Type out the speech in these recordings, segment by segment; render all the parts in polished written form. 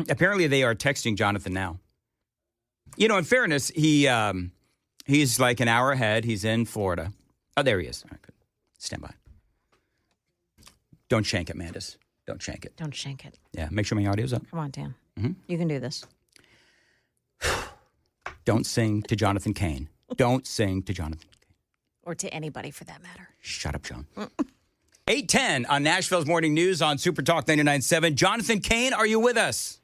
apparently they are texting Johnathan now. You know, in fairness, he's like an hour ahead. He's in Florida. Oh, there he is. All right, good. Stand by. Don't shank it, Mandis. Don't shank it. Don't shank it. Yeah, make sure my audio's up. Come on, Dan. Mm-hmm. You can do this. Don't sing to Johnathan Cain. Don't sing to Johnathan Cain. Or to anybody for that matter. Shut up, John. 8:10 on Nashville's Morning News on Super Talk 99.7. Johnathan Cain, are you with us?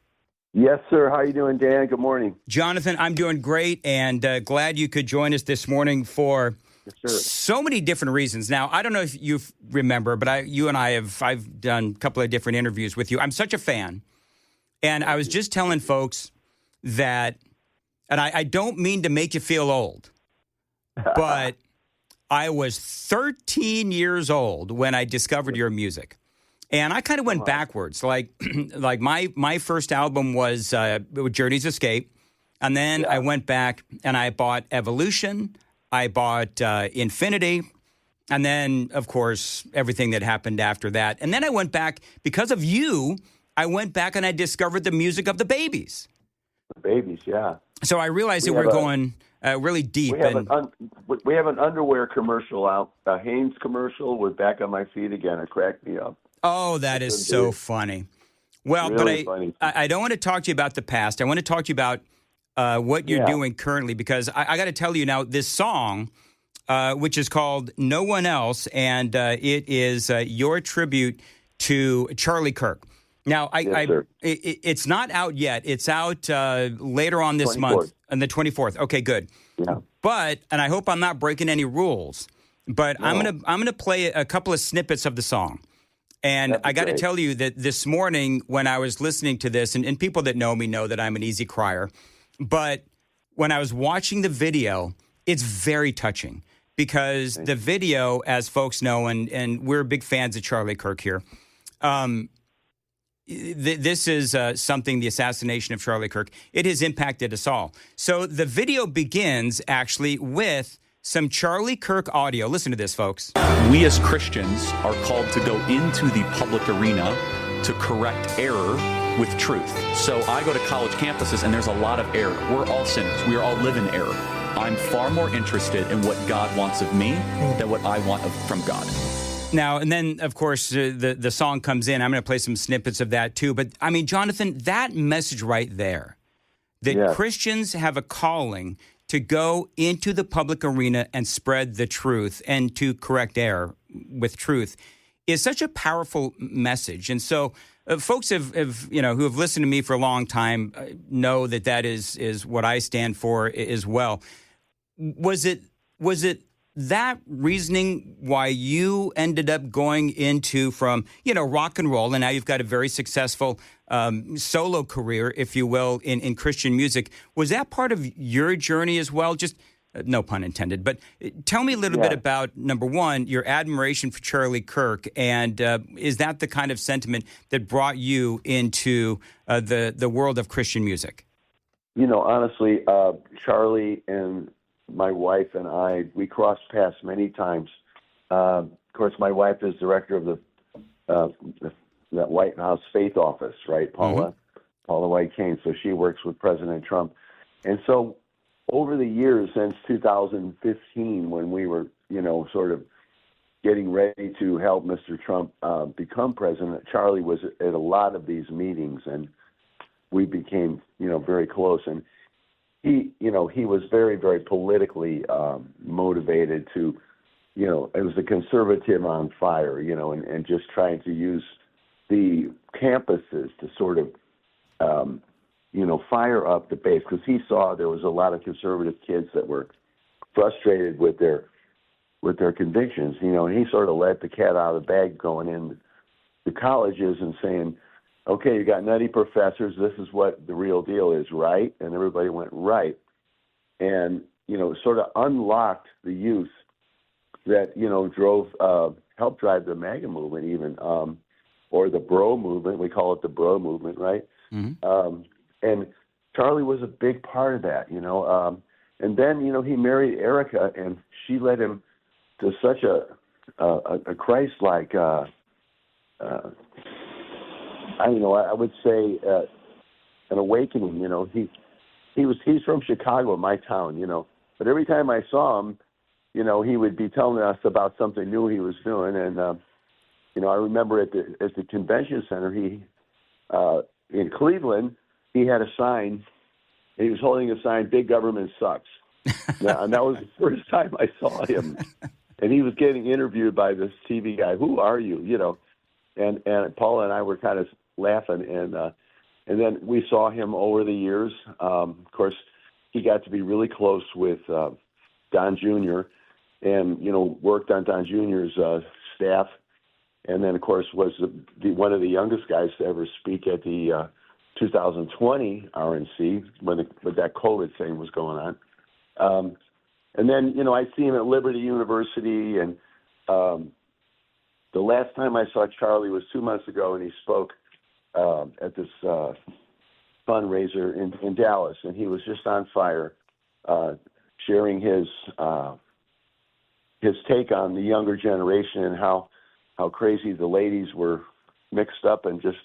Yes, sir. How are you doing, Dan? Good morning. Johnathan, I'm doing great and glad you could join us this morning for so many different reasons. Now, I don't know if you remember, but I've done a couple of different interviews with you. I'm such a fan. And I was just telling folks that, and I don't mean to make you feel old, but I was 13 years old when I discovered your music. And I kind of went backwards. Like my first album was Journey's Escape. And then I went back and I bought Evolution. I bought Infinity. And then, of course, everything that happened after that. And then I went back, because of you, I went back and I discovered the music of the Babies. The Babies, yeah. So I realized that we're going really deep. We have an underwear commercial out, a Hanes commercial with Back on My Feet Again. It cracked me up. Oh, that is so funny. Well, really but I don't want to talk to you about the past. I want to talk to you about what you're doing currently, because I got to tell you now, this song, which is called No One Else, and it is your tribute to Charlie Kirk. Now, it's not out yet. It's out later on this 24th. month, on the 24th. Okay, good. Yeah. But, and I hope I'm not breaking any rules, but no. I'm gonna play a couple of snippets of the song. And I got to tell you that this morning when I was listening to this, and people that know me know that I'm an easy crier, but when I was watching the video, it's very touching, because the video, as folks know, and we're big fans of Charlie Kirk here, this is something, the assassination of Charlie Kirk, it has impacted us all. So the video begins actually with some Charlie Kirk audio. Listen to this, folks. We as Christians are called to go into the public arena to correct error with truth. So I go to college campuses and there's a lot of error. We're all sinners. We are all live in error. I'm far more interested in what God wants of me than what I want from God. Now, and then, of course, the song comes in. I'm going to play some snippets of that, too. But, I mean, Johnathan, that message right there, that Christians have a calling to go into the public arena and spread the truth and to correct error with truth, is such a powerful message. And so folks who have listened to me for a long time know that is what I stand for as well. Was it that reasoning why you ended up going into from rock and roll, and now you've got a very successful solo career, if you will, in Christian music? Was that part of your journey as well? Just no pun intended, but tell me a little bit about, number one, your admiration for Charlie Kirk, and is that the kind of sentiment that brought you into the world of Christian music? Honestly, Charlie and my wife and I, we crossed paths many times. Of course, my wife is director of that White House Faith Office, right, Paula White Cain. So she works with President Trump. And so over the years, since 2015, when we were, sort of getting ready to help Mr. Trump become president, Charlie was at a lot of these meetings, and we became, very close. And he was very, very politically motivated to, it was a conservative on fire, and just trying to use the campuses to sort of, fire up the base, because he saw there was a lot of conservative kids that were frustrated with their convictions, and he sort of let the cat out of the bag going in the colleges and saying, okay, you got nutty professors, this is what the real deal is, right? And everybody went, right. And, sort of unlocked the youth that, helped drive the MAGA movement even, or the bro movement. We call it the bro movement, right? Mm-hmm. And Charlie was a big part of that, and then, he married Erica, and she led him to such a Christ-like, I would say awakening. He's from Chicago, my town, but every time I saw him, he would be telling us about something new he was doing. And, I remember at the convention center, in Cleveland, he had a sign, and he was holding a sign, "Big Government Sucks." And that was the first time I saw him. And he was getting interviewed by this TV guy. "Who are you?" And Paula and I were kind of laughing. And then we saw him over the years. Of course, he got to be really close with Don Jr. and, worked on Don Jr.'s staff. And then, of course, was one of the youngest guys to ever speak at the 2020 RNC when that COVID thing was going on. And then, I see him at Liberty University. And the last time I saw Charlie was 2 months ago, and he spoke at this fundraiser in Dallas. And he was just on fire, sharing his take on the younger generation and how crazy the ladies were mixed up and just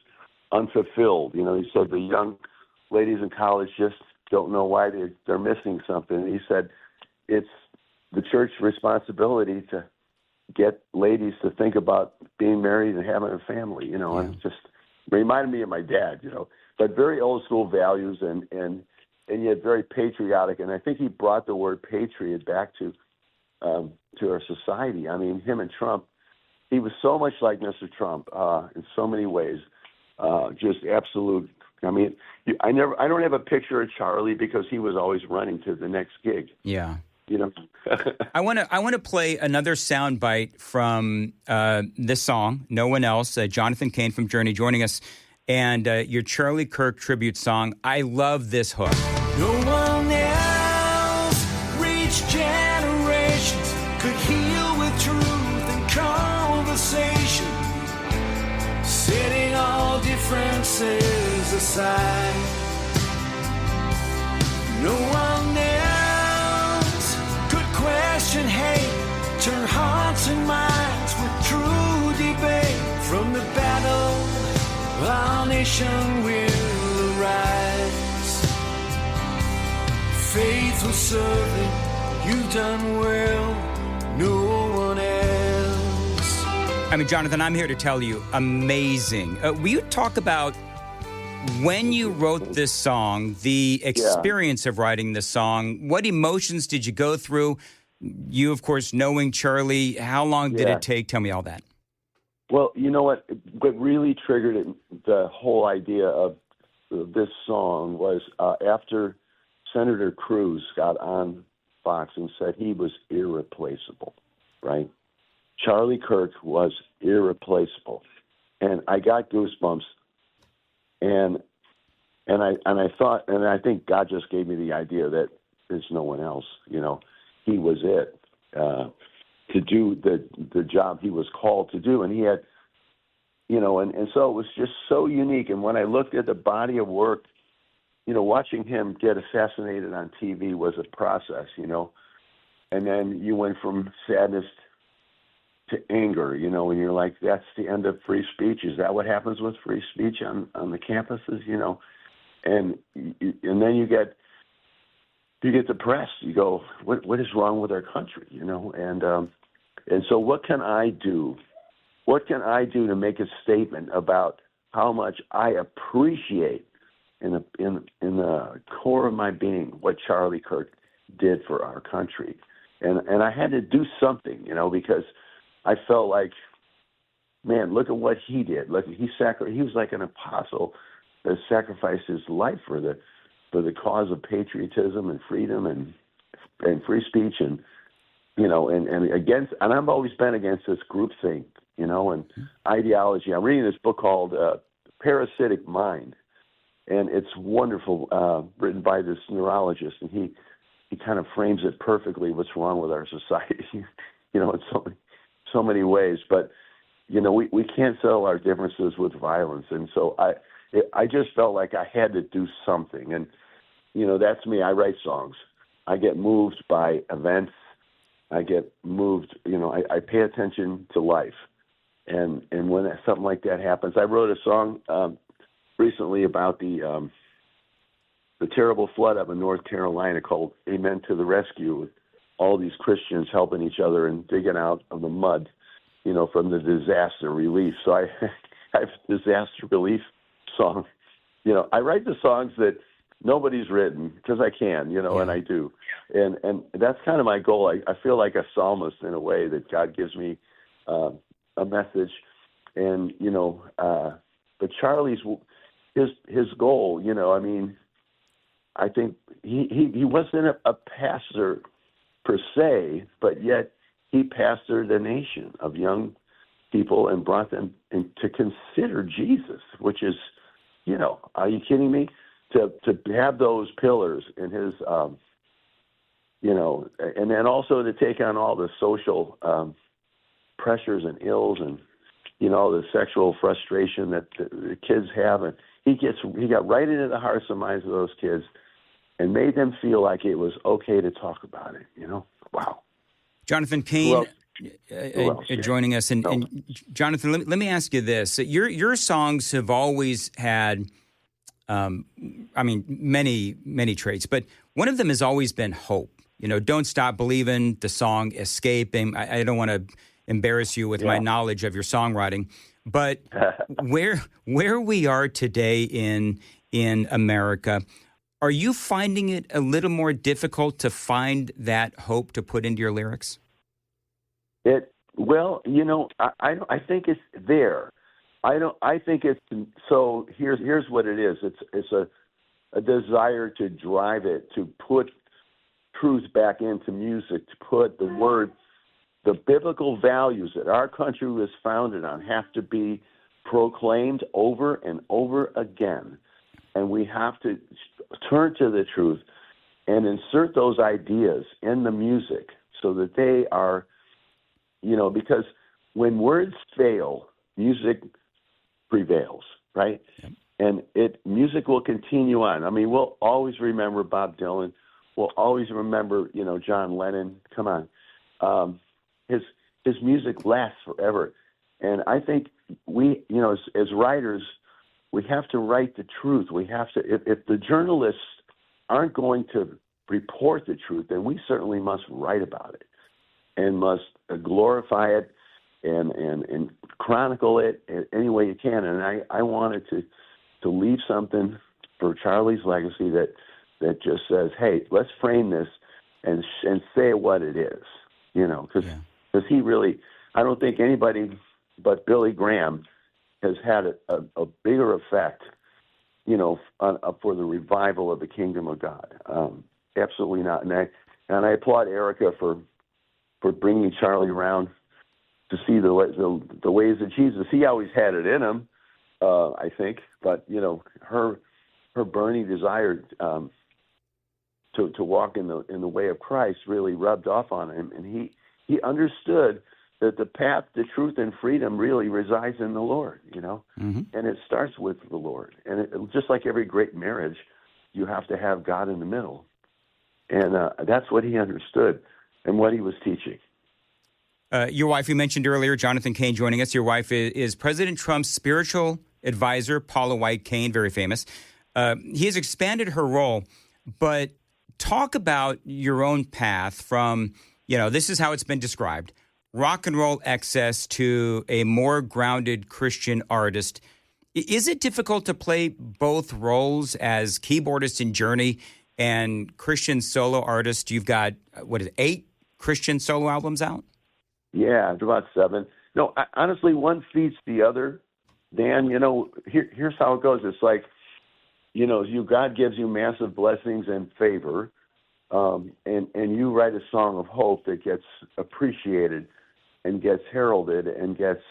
unfulfilled. He said the young ladies in college just don't know why they're missing something. And he said it's the church's responsibility to get ladies to think about being married and having a family, and it just reminded me of my dad, but very old school values and yet very patriotic. And I think he brought the word patriot back to our society. I mean, him and Trump, he was so much like Mr. Trump in so many ways. Just absolute. I mean, I don't have a picture of Charlie because he was always running to the next gig. Yeah. I want to play another soundbite from this song, No One Else, Johnathan Cain from Journey joining us, and your Charlie Kirk tribute song. I love this hook. No one else reached generations, could heal with truth and conversation, setting all differences aside. No one else could question hate, turn hearts and minds with true debate. From the battle, our nation will arise. Faithful servant, you've done well, no one else. I mean, Johnathan, I'm here to tell you, amazing. Will you talk about when you wrote this song, the experience of writing this song? What emotions did you go through? You, of course, knowing Charlie, how long did it take? Tell me all that. Well, you know what really triggered it, the whole idea of this song was after Senator Cruz got on Fox and said he was irreplaceable, right? Charlie Kirk was irreplaceable. And I got goosebumps. And I thought, and I think God just gave me the idea that there's no one else, he was it, to do the job he was called to do. And he had, and so it was just so unique. And when I looked at the body of work, watching him get assassinated on TV was a process, and then you went from sadness to anger, and you're like, that's the end of free speech. Is that what happens with free speech on the campuses, And then you get depressed. You go, what is wrong with our country, And so what can I do? What can I do to make a statement about how much I appreciate in the core of my being what Charlie Kirk did for our country? And I had to do something, because I felt like, man, look at what he did. Look, he was like an apostle that sacrificed his life for the cause of patriotism and freedom and free speech and against. And I've always been against this groupthink, and ideology. I'm reading this book called Parasitic Mind, and it's wonderful, written by this neurologist, and he kind of frames it perfectly. What's wrong with our society, in so many ways, but we can't settle our differences with violence. And so I just felt like I had to do something. And that's me. I write songs. I get moved by events. I get moved. I pay attention to life. And when something like that happens, I wrote a song recently about the the terrible flood up in North Carolina called Amen to the Rescue, with all these Christians helping each other and digging out of the mud, from the disaster relief. So I have a disaster relief song. I write the songs that nobody's written because I can, and I do. And that's kind of my goal. I feel like a psalmist in a way, that God gives me a message. And, but Charlie's, his goal, I think he wasn't a pastor per se, but yet he pastored a nation of young people and brought them to consider Jesus, which is, are you kidding me? To have those pillars in his, and then also to take on all the social pressures and ills and, the sexual frustration that the kids have. And he got right into the hearts and minds of those kids and made them feel like it was okay to talk about it, Wow. Johnathan Cain joining us. And Johnathan, let me ask you this. Your songs have always had, many, many traits, but one of them has always been hope. Don't Stop Believing, the song Escaping. I don't want to embarrass you with my knowledge of your songwriting, but where we are today in America, are you finding it a little more difficult to find that hope to put into your lyrics? I think it's there. I think it's, so here's what it is. It's a desire to drive it, to put truth back into music, to put the biblical values that our country was founded on have to be proclaimed over and over again. And we have to turn to the truth and insert those ideas in the music so that they are, because when words fail, music prevails, right? Yep. And music will continue on. We'll always remember Bob Dylan. We'll always remember, John Lennon. Come on. His music lasts forever. And I think we, as writers, we have to write the truth. We have to, if the journalists aren't going to report the truth, then we certainly must write about it and must glorify it and chronicle it any way you can. And I wanted to leave something for Charlie's legacy that just says, hey, let's frame this and say what it is, because he really, I don't think anybody but Billy Graham has had a bigger effect, for the revival of the kingdom of God. Absolutely not. And I applaud Erica for bringing Charlie around to see the ways of Jesus. He always had it in him, I think, but her burning desire to walk in the way of Christ really rubbed off on him, and he understood that the path to truth and freedom really resides in the Lord, mm-hmm. And it starts with the Lord. And just like every great marriage, you have to have God in the middle. And that's what he understood and what he was teaching. Your wife, you mentioned earlier, Johnathan Cain joining us. Your wife is President Trump's spiritual advisor, Paula White Cain, very famous. He has expanded her role, but talk about your own path from, this is how it's been described, rock and roll excess to a more grounded Christian artist. Is it difficult to play both roles as keyboardist in Journey and Christian solo artist? You've got, 8 Christian solo albums out? Yeah, it's about 7. No, honestly, one feeds the other. Dan, here's how it goes. It's like, God gives you massive blessings and favor, and you write a song of hope that gets appreciated and gets heralded and gets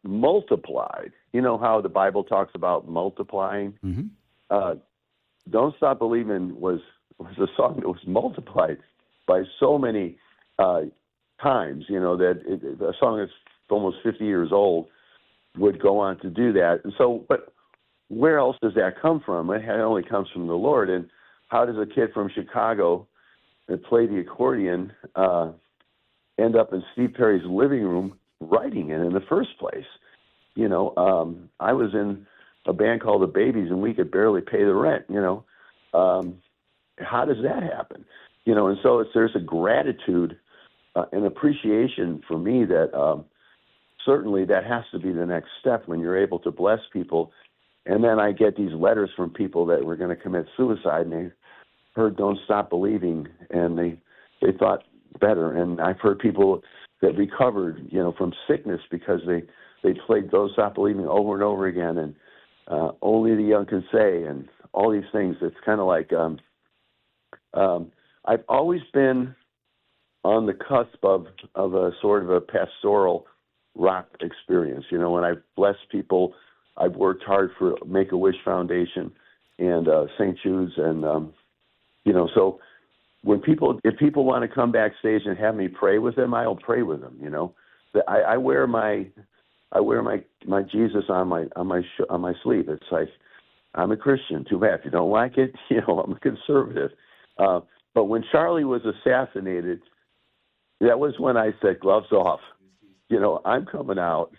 multiplied. You know how the Bible talks about multiplying? Mm-hmm. Don't Stop Believing was a song that was multiplied by so many times, that a song that's almost 50 years old would go on to do that. And so, but where else does that come from? It only comes from the Lord. And how does a kid from Chicago that played the accordion end up in Steve Perry's living room writing it in the first place? I was in a band called The Babies, and we could barely pay the rent, how does that happen? And so there's a gratitude and appreciation for me that certainly that has to be the next step when you're able to bless people. And then I get these letters from people that were going to commit suicide, and they heard "Don't Stop Believing," and they thought better. And I've heard people that recovered, from sickness because they played "Don't Stop Believing" over and over again, and "Only the Young Can Say," and all these things. It's kind of like I've always been on the cusp of a sort of a pastoral rock experience. When I've blessed people, I've worked hard for Make-A-Wish Foundation and St. Jude's, and so if people want to come backstage and have me pray with them, I'll pray with them. I wear my Jesus on my sleeve. It's like, I'm a Christian. Too bad if you don't like it. I'm a conservative. But when Charlie was assassinated, that was when I said, gloves off. I'm coming out,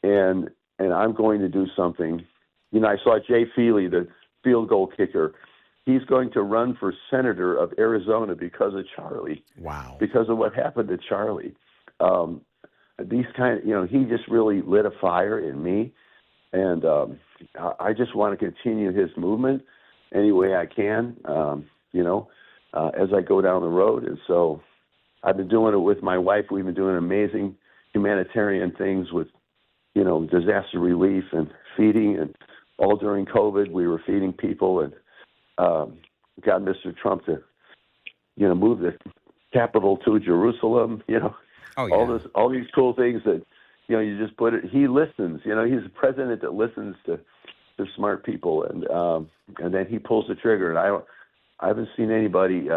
and I'm going to do something. I saw Jay Feely, the field goal kicker. He's going to run for senator of Arizona because of Charlie. Wow. Because of what happened to Charlie. He just really lit a fire in me. And I just want to continue his movement any way I can, as I go down the road. And so I've been doing it with my wife. We've been doing amazing humanitarian things with, disaster relief and feeding. And all during COVID, we were feeding people, and got Mr. Trump to, move the capital to Jerusalem, Oh, yeah. all these cool things that, you just put it. He listens. He's a president that listens to smart people, and then he pulls the trigger. And I haven't seen anybody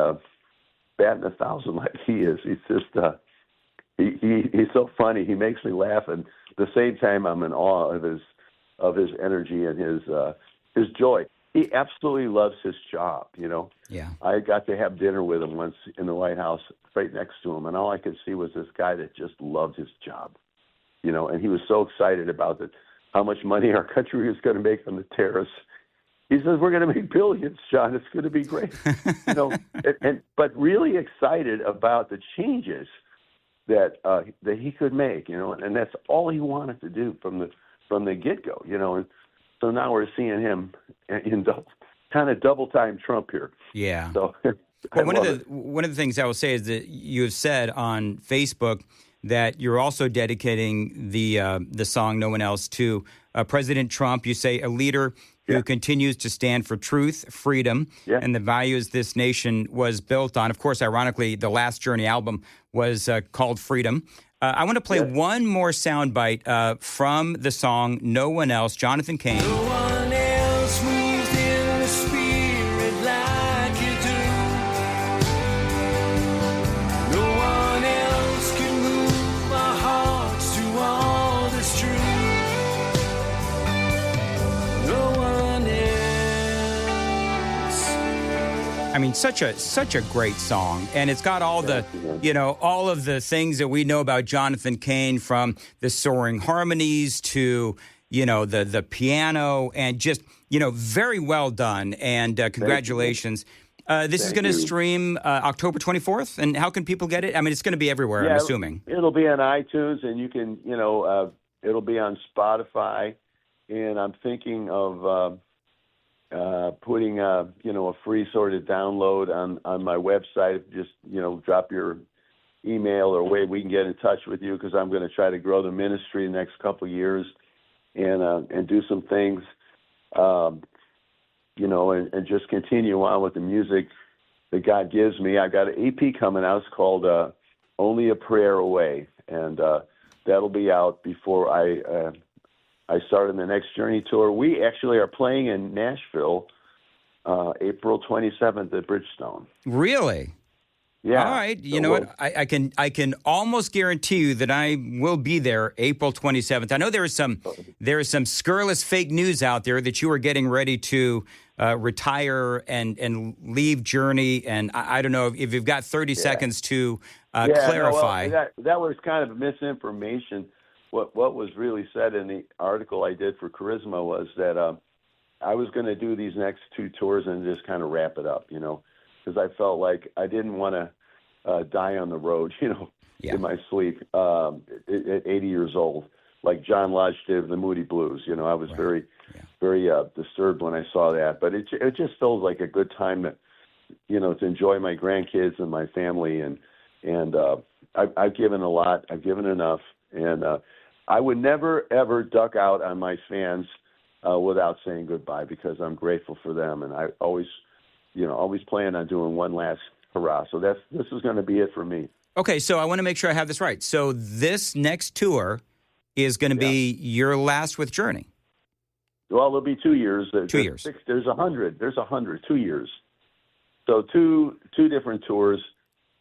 batting 1,000 like he is. He's just he's so funny. He makes me laugh, and at the same time, I'm in awe of his energy and his joy. He absolutely loves his job. Yeah. I got to have dinner with him once in the White House, right next to him, and all I could see was this guy that just loved his job. And he was so excited about how much money our country is going to make on the terrorists. He says, we're going to make billions, John. It's going to be great. But really excited about the changes that he could make, and that's all he wanted to do from the get-go, And so now we're seeing him in kind of double-time Trump here. Yeah. So well, one of the things I will say is that you have said on Facebook that you're also dedicating the song "No One Else" to President Trump. You say, a leader who continues to stand for truth, freedom, and the values this nation was built on. Of course, ironically, the Last Journey album was called Freedom. I want to play one more soundbite from the song "No One Else," Johnathan Cain. No one else moves in the spirit like you do. No one else can move our hearts to all that's true. No one else. I mean, such a great song, and it's got all the, all of the things that we know about Johnathan Cain, from the soaring harmonies to, the piano, and just, very well done. And congratulations. This is going to stream October 24th. And how can people get it? I mean, it's going to be everywhere, I'm assuming. It'll be on iTunes, and you can, it'll be on Spotify. And I'm thinking of putting a free sort of download on my website. Just drop your email or way we can get in touch with you, because I'm going to try to grow the ministry the next couple of years and do some things, and just continue on with the music that God gives me. I got an EP coming out. It's called "Only a Prayer Away," and that'll be out before I start on the next Journey tour. We actually are playing in Nashville, April 27th at Bridgestone. Really? Yeah. All right. You know what? I can almost guarantee you that I will be there April 27th. I know there is some scurrilous fake news out there that you are getting ready to retire and leave Journey, and I don't know if you've got 30 seconds to clarify. No, that was kind of misinformation. What was really said in the article I did for Charisma was that I was going to do these next 2 tours and just kind of wrap it up, because I felt like I didn't want to die on the road, in my sleep at 80 years old, like John Lodge did with the Moody Blues. I was very disturbed when I saw that. But it just feels like a good time to, to enjoy my grandkids and my family. And I've given a lot. I've given enough. And I would never, ever duck out on my fans without saying goodbye, because I'm grateful for them. And I always plan on doing one last hurrah. So this is going to be it for me. Okay, so I want to make sure I have this right. So this next tour is going to be your last with Journey. Well, it'll be 2 years. 2 years. There's 100. 2 years. So two different tours.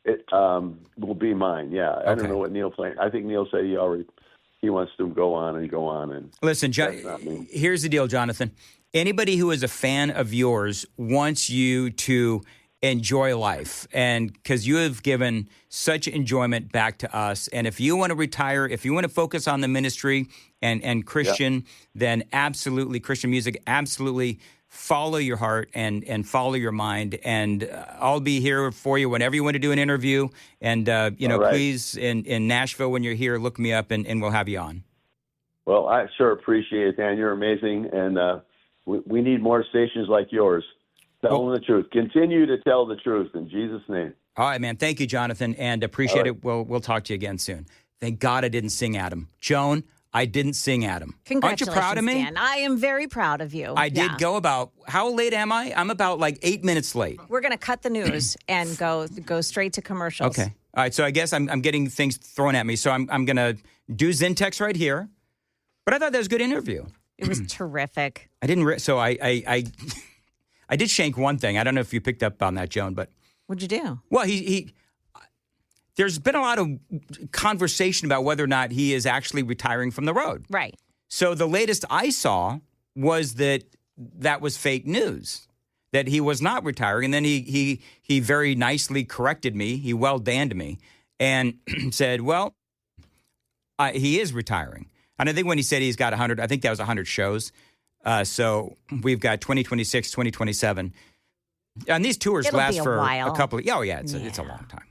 It will be mine. Yeah, I don't know what Neil planned. I think Neil said he wants to go on and go on. And listen, here's the deal, Johnathan. Anybody who is a fan of yours wants you to enjoy life, and because you have given such enjoyment back to us. And if you want to retire, if you want to focus on the ministry and Christian, then absolutely Christian music, absolutely follow your heart and follow your mind. And I'll be here for you whenever you want to do an interview. And, please, in Nashville, when you're here, look me up and we'll have you on. Well, I sure appreciate it, Dan. You're amazing. And we need more stations like yours. Telling the truth. Continue to tell the truth in Jesus' name. All right, man. Thank you, Johnathan, and appreciate it. We'll talk to you again soon. Thank God I didn't sing Adam. Joan, I didn't sing Adam. Congratulations, aren't you proud of me? Dan. I am very proud of you. I did go about, how late am I? I'm about like 8 minutes late. We're going to cut the news and go straight to commercials. Okay. All right, so I guess I'm getting things thrown at me. So I'm going to do Zintex right here. But I thought that was a good interview. It was terrific. I didn't, so I did shank one thing. I don't know if you picked up on that, Joan, but. What'd you do? Well, there's been a lot of conversation about whether or not he is actually retiring from the road. Right. So the latest I saw was that was fake news, that he was not retiring. And then he very nicely corrected me. He well-danned me and said, well, he is retiring. And I think when he said he's got 100, I think that was 100 shows. So we've got 2026, 2027. And these tours last for a couple of, it's a long time.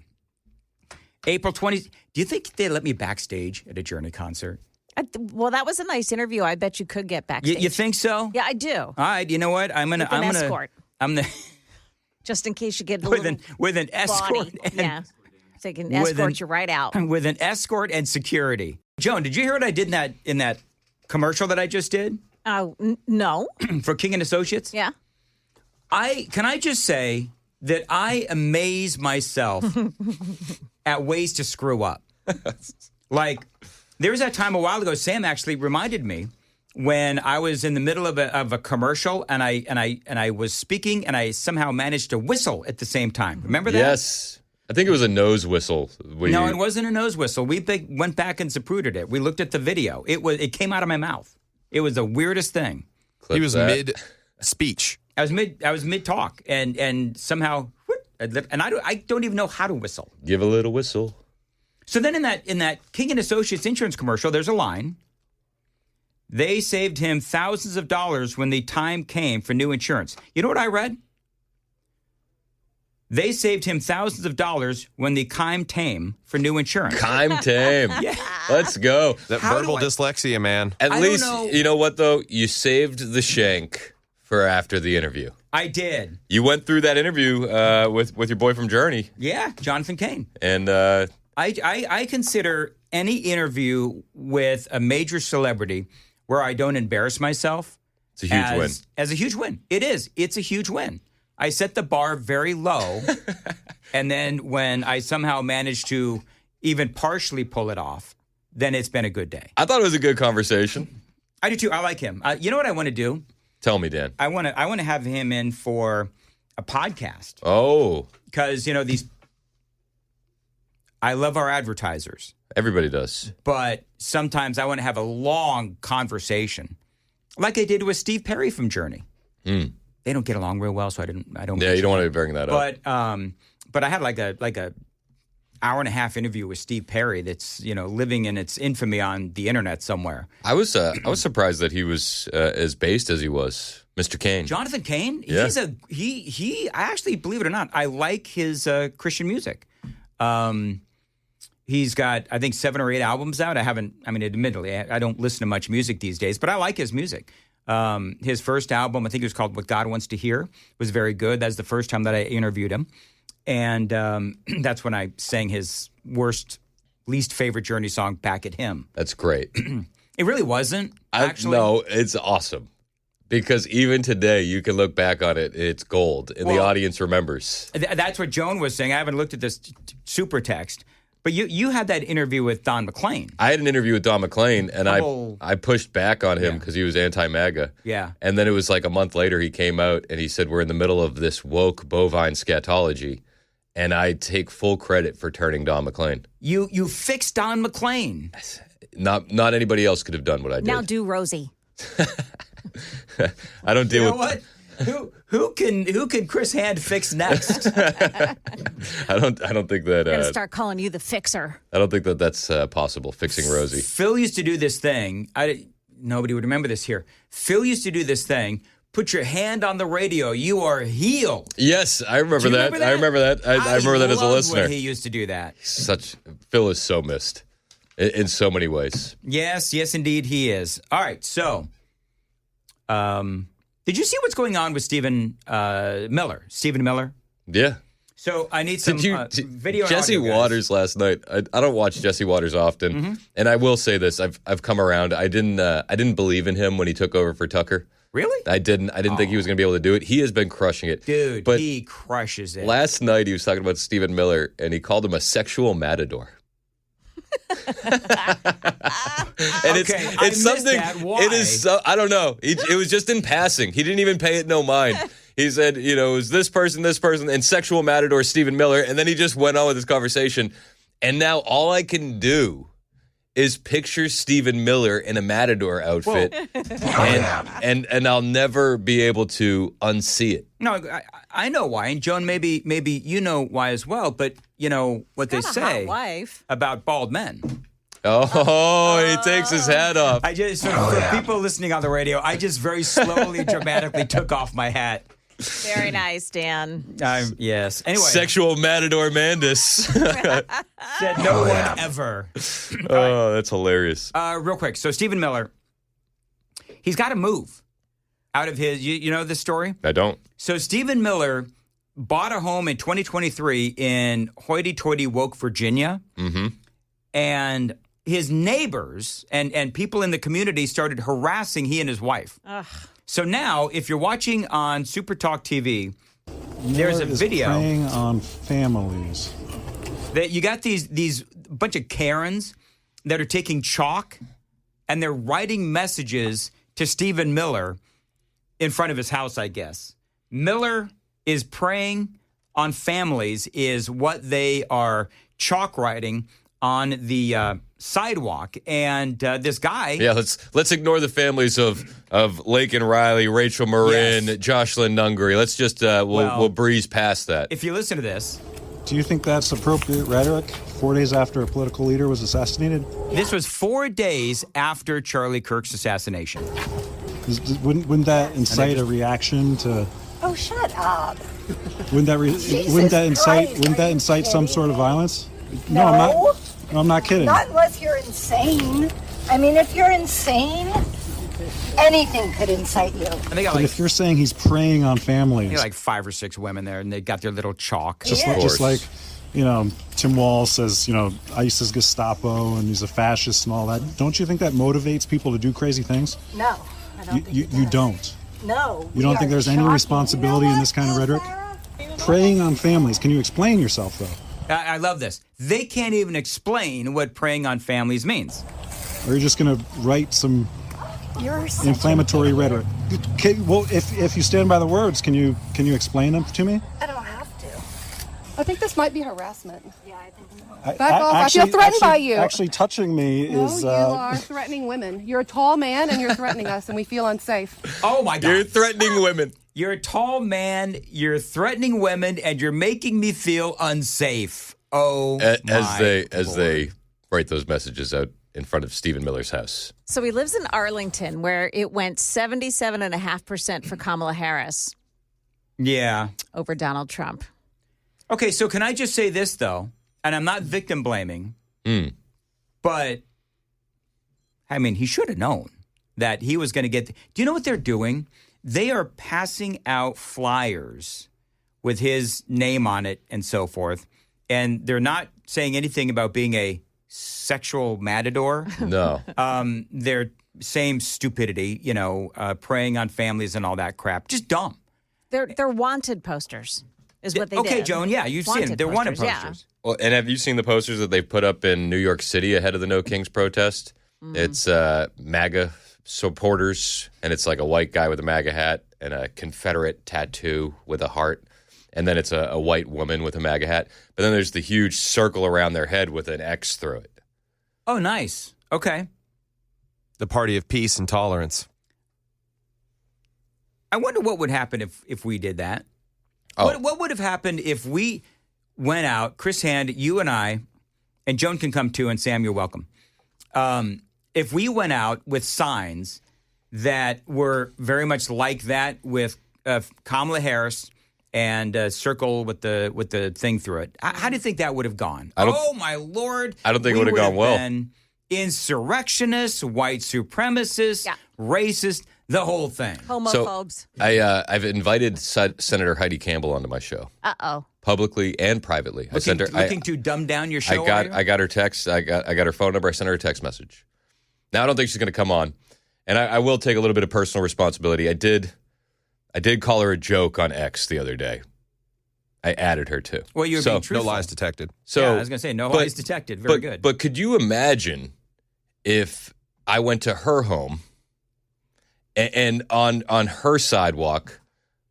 April 20, do you think they let me backstage at a Journey concert? Well, that was a nice interview. I bet you could get backstage. You think so? Yeah, I do. All right, you know what? I'm gonna escort. Just in case you get a little with an escort. So they can escort you right out. With an escort and security. Joan, did you hear what I did in that commercial that I just did? No. For King & Associates? Yeah. Can I just say that I amaze myself at ways to screw up. Like, there was that time a while ago, Sam actually reminded me when I was in the middle of a commercial and I was speaking and I somehow managed to whistle at the same time. Remember that? Yes. I think it was a nose whistle. No, it wasn't a nose whistle. We went back and zapruded it. We looked at the video. It came out of my mouth. It was the weirdest thing. He was mid-speech. I was mid-talk, and somehow, and I don't even know how to whistle. Give a little whistle. So then in that King & Associates insurance commercial, there's a line. They saved him thousands of dollars when the time came for new insurance. You know what I read? They saved him thousands of dollars when the time came for new insurance. Time tame. Yeah. Let's go. That verbal dyslexia, man. At least, you know what, though? You saved the shank for after the interview. I did. You went through that interview with your boy from Journey. Yeah, Johnathan Cain. And I consider any interview with a major celebrity where I don't embarrass myself. It's a huge win. As a huge win. It is. It's a huge win. I set the bar very low, and then when I somehow managed to even partially pull it off, then it's been a good day. I thought it was a good conversation. I do too. I like him. You know what I want to do? Tell me, Dan. I want to have him in for a podcast. Oh, because I love our advertisers. Everybody does. But sometimes I want to have a long conversation, like I did with Steve Perry from Journey. They don't get along real well, so I don't. Yeah, you don't want to bring that up. But I had like a hour and a half interview with Steve Perry that's living in its infamy on the internet somewhere. I was surprised that he was as based as he was. Mr. Cain. Johnathan Cain. Yeah. I actually, believe it or not, I like his Christian music. He's got, I think, 7 or 8 albums out. Admittedly, I don't listen to much music these days, but I like his music. His first album, I think it was called What God Wants to Hear, was very good. That's the first time that I interviewed him. And that's when I sang his least favorite Journey song, Back at Him. That's great. It really wasn't, actually. No, it's awesome. Because even today, you can look back on it, it's gold, and the audience remembers. That's what Joan was saying. I haven't looked at this super text, but you had that interview with Don McLean. I had an interview with Don McLean, and I pushed back on him because he was anti-MAGA. Yeah. And then it was like a month later, he came out, and he said, we're in the middle of this woke bovine scatology, and I take full credit for turning Don McLean. You fixed Don McLean. Not anybody else could have done what I did. Now do Rosie. I don't deal with what? Who can Chris Hand fix next? I don't think that. I'm gonna start calling you the fixer. I don't think that that's possible. Fixing Rosie. Phil used to do this thing. Nobody would remember this here. Phil used to do this thing. Put your hand on the radio. You are healed. Yes, I remember that. I remember that. I remember that as a listener. When he used to do that. Phil is so missed in so many ways. Yes, indeed he is. All right, so. Did you see what's going on with Stephen Miller? Stephen Miller? Yeah. So I need some video. Jesse and audio, Waters last night. I don't watch Jesse Waters often, and I will say this: I've come around. I didn't believe in him when he took over for Tucker. Really? I didn't think he was going to be able to do it. He has been crushing it, dude. But he crushes it. Last night he was talking about Stephen Miller, and he called him a sexual matador. And it's something. It is. So, I don't know. It was just in passing. He didn't even pay it no mind. He said, it was this person, and sexual matador Stephen Miller, and then he just went on with his conversation. And now all I can do is picture Stephen Miller in a matador outfit, and I'll never be able to unsee it. No, I know why, and Joan, maybe you know why as well. But you know what they say about bald men. Oh, he takes his hat off. For people listening on the radio, I just very slowly, dramatically took off my hat. Very nice, Dan. Yes. Anyway. Sexual matador Mandis. Said no one ever. Oh, that's hilarious. Real quick. So Stephen Miller, he's got to move out of his, you know this story? I don't. So Stephen Miller bought a home in 2023 in hoity-toity woke Virginia. Mm-hmm. And his neighbors and people in the community started harassing he and his wife. Ugh. So now, if you're watching on Super Talk TV, there's a video. Preying on families. That you got these bunch of Karens that are taking chalk and they're writing messages to Stephen Miller in front of his house, I guess. Miller is preying on families is what they are chalk writing on the sidewalk, and this guy. Yeah, let's ignore the families of Lake and Riley, Rachel Marin, yes. Jocelyn Nungary. Let's just we'll breeze past that. If you listen to this, do you think that's appropriate rhetoric? 4 days after a political leader was assassinated. This was 4 days after Charlie Kirk's assassination. Wouldn't that incite a reaction to? Oh, shut up! Wouldn't that incite some sort of violence? No, I'm not kidding. Not unless you're insane. I mean, if you're insane, anything could incite you. But if you're saying he's preying on families, like 5 or 6 women there, and they got their little chalk. Just like, Tim Wall says, ISIS Gestapo, and he's a fascist and all that. Don't you think that motivates people to do crazy things? No, I don't. You don't. No. You don't think there's any responsibility in this kind of rhetoric? Preying on families. Can you explain yourself, though? I love this. They can't even explain what preying on families means. Or you're just going to write some inflammatory rhetoric. Okay, well, if you stand by the words, can you explain them to me? I don't have to. I think this might be harassment. Yeah, I think so. Back off. I feel threatened by you. Actually, touching me is... No, you are threatening women. You're a tall man, and you're threatening us, and we feel unsafe. Oh, my God. You're threatening women. You're a tall man, you're threatening women, and you're making me feel unsafe. Oh, as they write those messages out in front of Stephen Miller's house. So he lives in Arlington, where it went 77.5% for Kamala Harris. Yeah. Over Donald Trump. Okay, so can I just say this, though? And I'm not victim blaming, but, I mean, he should have known that he was going to get... Do you know what they're doing? They are passing out flyers with his name on it and so forth, and they're not saying anything about being a sexual matador. No. They're same stupidity, preying on families and all that crap. Just dumb. They're wanted posters is what they did. Okay, did. Joan, yeah, you've seen them. They're wanted posters. Yeah. Well, and have you seen the posters that they've put up in New York City ahead of the No Kings protest? It's MAGA supporters, and it's like a white guy with a MAGA hat and a Confederate tattoo with a heart. And then it's a white woman with a MAGA hat. But then there's the huge circle around their head with an X through it. Oh, nice. Okay. The party of peace and tolerance. I wonder what would happen if we did that. Oh. What would have happened if we went out, Chris Hand, you and I, and Joan can come too, and Sam, you're welcome. If we went out with signs that were very much like that with Kamala Harris and a circle with the thing through it, how do you think that would have gone? Oh, my Lord. I don't think it would have gone well. Been insurrectionists, white supremacists, racist, the whole thing. Homophobes. So I've invited Senator Heidi Campbell onto my show. Uh-oh. Publicly and privately. Looking to dumb down your show? I got her text. I got her phone number. I sent her a text message. Now I don't think she's going to come on, and I will take a little bit of personal responsibility. I did call her a joke on X the other day. I added her too. Well, you're being truthful. No lies detected. So yeah, I was going to say no lies detected. Very good. But could you imagine if I went to her home and on her sidewalk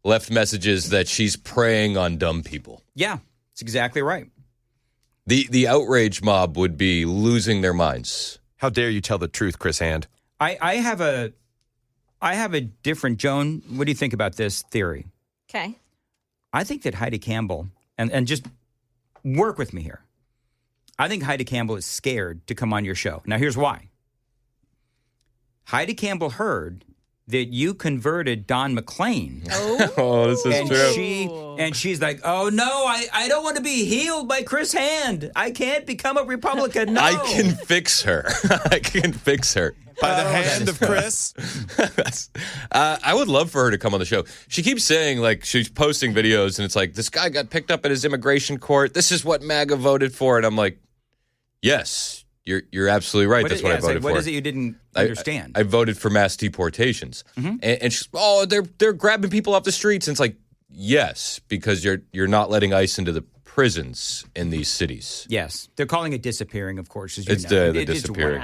left messages that she's preying on dumb people? Yeah, that's exactly right. The outrage mob would be losing their minds. How dare you tell the truth, Chris Hand? I have a different, Joan, what do you think about this theory? Okay. I think that Heidi Campbell, and just work with me here. I think Heidi Campbell is scared to come on your show. Now, here's why. Heidi Campbell heard that you converted Don McLean. Oh, this is true. And she's like, oh, no, I don't want to be healed by Chris Hand. I can't become a Republican. No. I can fix her. I can fix her. By the hand of Chris? I would love for her to come on the show. She keeps saying, like, she's posting videos, and it's like, this guy got picked up at his immigration court. This is what MAGA voted for. And I'm like, yes, you're absolutely right. That's what I voted for. What is it you didn't understand? I voted for mass deportations. Mm-hmm. And she's, they're grabbing people off the streets. And it's like, yes, because you're not letting ICE into the prisons in these cities. Yes. They're calling it disappearing, of course, as you it's know. The disappearing.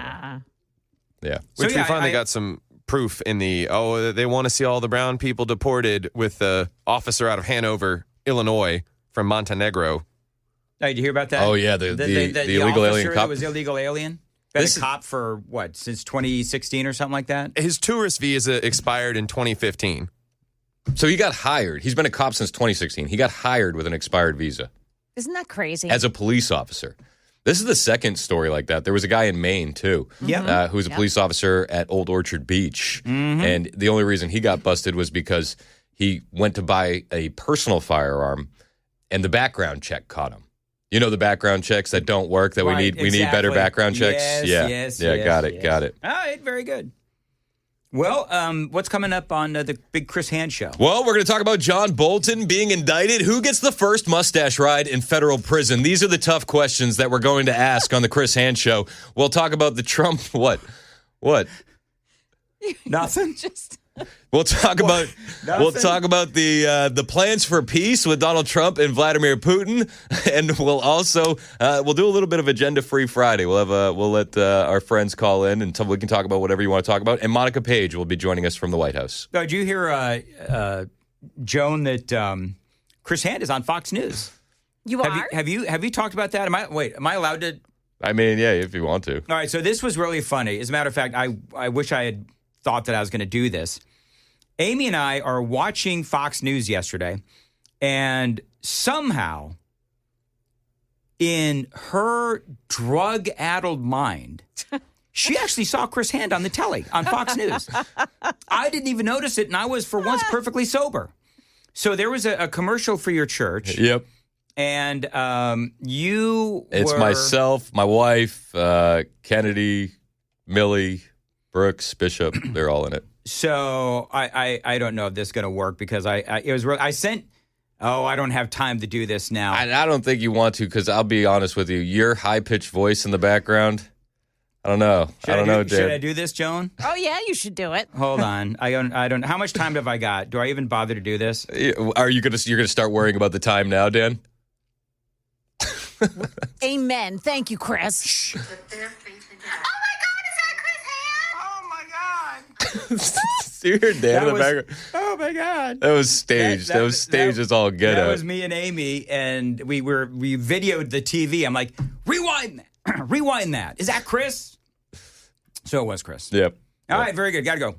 Yeah. Which we finally got some proof in they want to see all the brown people deported with the officer out of Hanover, Illinois, from Montenegro. Oh, did you hear about that? Oh, yeah, the illegal alien cop. That was illegal alien? Been a cop for, since 2016 or something like that? His tourist visa expired in 2015. So he got hired. He's been a cop since 2016. He got hired with an expired visa. Isn't that crazy? As a police officer. This is the second story like that. There was a guy in Maine, too, who was a police officer at Old Orchard Beach. Mm-hmm. And the only reason he got busted was because he went to buy a personal firearm, and the background check caught him. You know the background checks that don't work, that we need better background checks? Yes, got it. All right, very good. Well, what's coming up on the big Chris Hand show? Well, we're going to talk about John Bolton being indicted. Who gets the first mustache ride in federal prison? These are the tough questions that we're going to ask on the Chris Hand show. We'll talk about the Trump... What? Nothing? We'll talk about the plans for peace with Donald Trump and Vladimir Putin, and we'll also we'll do a little bit of Agenda-Free Friday. We'll let our friends call in, and we can talk about whatever you want to talk about. And Monica Page will be joining us from the White House. Did you hear, Joan, that Chris Hand is on Fox News? You are? Have you talked about that? Am I allowed to? I mean, yeah, if you want to. All right. So this was really funny. As a matter of fact, I wish I had thought that I was going to do this. Amy and I are watching Fox News yesterday, and somehow in her drug-addled mind, She actually saw Chris' hand on the telly on Fox News. I didn't even notice it, and I was, for once, perfectly sober. So there was a commercial for your church. Yep. And It's myself, my wife, Kennedy, Millie, Brooks, Bishop. They're all in it. So I don't know if this is going to work because I sent. Oh, I don't have time to do this now. I don't think you want to because I'll be honest with you. Your high-pitched voice in the background, I don't know. Dan. Should I do this, Joan? Oh, yeah, you should do it. Hold on. I don't. How much time have I got? Do I even bother to do this? Are you you're gonna start worrying about the time now, Dan? Amen. Thank you, Chris. Shh. You hear Dan in the background? Oh my God! That was staged. That was staged as all get out. That was me and Amy, and we videoed the TV. I'm like, rewind that. Rewind that. Is that Chris? So it was Chris. Yep. All right, very good. Got to go.